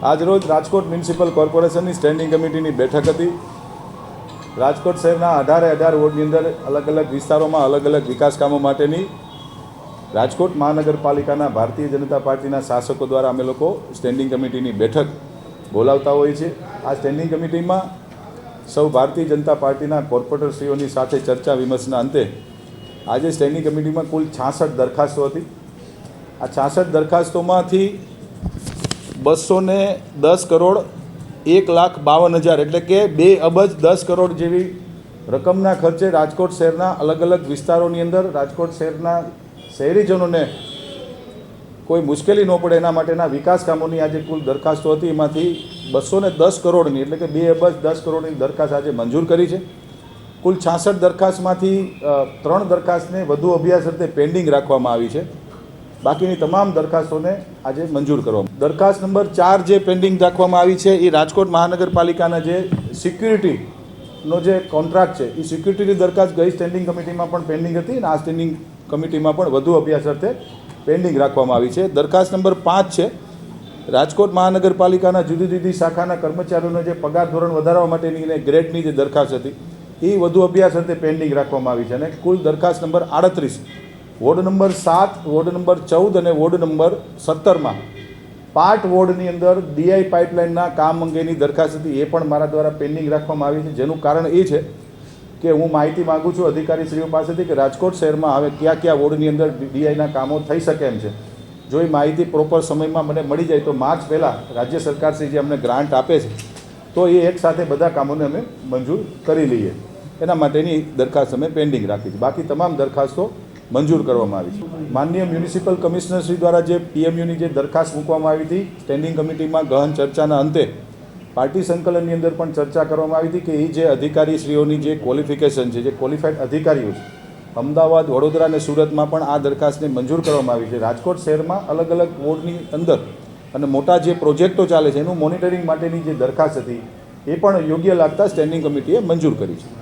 આજરોજ રાજકોટ મ્યુનિસિપલ કોર્પોરેશનની સ્ટેન્ડિંગ કમિટીની બેઠક હતી। રાજકોટ શહેરના 18 વોર્ડની અંદર અલગ અલગ વિસ્તારોમાં અલગ અલગ વિકાસ કામો માટેની રાજકોટ મહાનગરપાલિકાના ભારતીય જનતા પાર્ટીના શાસકો દ્વારા અમે લોકો સ્ટેન્ડિંગ કમિટીની બેઠક બોલાવતા હોઈએ છીએ। આ સ્ટેન્ડિંગ કમિટીમાં સૌ ભારતીય જનતા પાર્ટીના કોર્પોરેટરશ્રીઓની સાથે ચર્ચા વિમર્શના અંતે આજે સ્ટેન્ડિંગ કમિટીમાં કુલ 66 દરખાસ્તો હતી। આ 66 દરખાસ્તોમાંથી 210 કરોડ 1,52,000 એટલે કે 2 અબજ 10 કરોડ જેવી રકમના ખર્ચે રાજકોટ શહેરના અલગ અલગ વિસ્તારોની અંદર રાજકોટ શહેરના શહેરીજનોને કોઈ મુશ્કેલી ન પડે એના માટેના વિકાસ કામોની આજે કુલ દરખાસ્તો હતી। એમાંથી 210 કરોડની એટલે કે 2 અબજ 10 કરોડની દરખાસ્ત આજે મંજૂર કરી છે। કુલ 66 દરખાસ્તમાંથી 3 દરખાસ્તને વધુ અભ્યાસ અર્થે પેન્ડિંગ રાખવામાં આવી છે। બાકીની તમામ દરખાસ્તોને આજે મંજૂર કરવામાં। દરખાસ્ત નંબર 4 જે પેન્ડિંગ રાખવામાં આવી છે એ રાજકોટ મહાનગરપાલિકાના જે સિક્યુરિટીનો જે કોન્ટ્રાક્ટ છે એ સિક્યુરિટીની દરખાસ્ત ગઈ સ્ટેન્ડિંગ કમિટીમાં પણ પેન્ડિંગ હતી અને આ સ્ટેન્ડિંગ કમિટીમાં પણ વધુ અભ્યાસ અર્થે પેન્ડિંગ રાખવામાં આવી છે। દરખાસ્ત નંબર 5 છે રાજકોટ મહાનગરપાલિકાના જુદી જુદી શાખાના કર્મચારીઓનો જે પગાર ધોરણ વધારવા માટેની અને ગ્રેડની જે દરખાસ્ત હતી એ વધુ અભ્યાસ અર્થે પેન્ડિંગ રાખવામાં આવી છે। અને કુલ દરખાસ્ત number 38 ward number 7 ward number 14 અને વોર્ડ નંબર 17માં પાર્ટ વોર્ડની અંદર ડીઆઈ પાઇપલાઇનના કામ અંગેની દરખાસ્ત હતી એ પણ મારા દ્વારા પેન્ડિંગ રાખવામાં આવી છે। જેનું કારણ એ છે કે હું માહિતી માગું છું અધિકારીશ્રીઓ પાસેથી કે રાજકોટ શહેરમાં હવે કયા કયા વોર્ડની અંદર ડીઆઈના કામો થઈ શકે એમ છે। જો એ માહિતી પ્રોપર સમયમાં મને મળી જાય તો માર્ચ પહેલાં રાજ્ય સરકારશ્રી જે અમને ગ્રાન્ટ આપે છે તો એ એકસાથે બધા કામોને અમે મંજૂર કરી લઈએ એના માટેની દરખાસ્ત અમે પેન્ડિંગ રાખી છે। બાકી તમામ દરખાસ્તો મંજૂર કરવામાં આવી છે। માનનીય મ્યુનિસિપલ કમિશનરશ્રી દ્વારા જે પીએમયુની જે દરખાસ્ત મૂકવામાં આવી હતી સ્ટેન્ડિંગ કમિટીમાં ગહન ચર્ચાના અંતે પાર્ટી સંકલનની અંદર પણ ચર્ચા કરવામાં આવી હતી કે એ જે અધિકારીશ્રીઓની જે ક્વોલિફિકેશન છે જે ક્વોલિફાઈડ અધિકારીઓ છે અમદાવાદ વડોદરા અને સુરતમાં પણ આ દરખાસ્તને મંજૂર કરવામાં આવી છે। રાજકોટ શહેરમાં અલગ અલગ વોર્ડની અંદર અને મોટા જે પ્રોજેક્ટો ચાલે છે એનું મોનિટરિંગ માટેની જે દરખાસ્ત હતી એ પણ યોગ્ય લાગતા સ્ટેન્ડિંગ કમિટીએ મંજૂર કરી છે।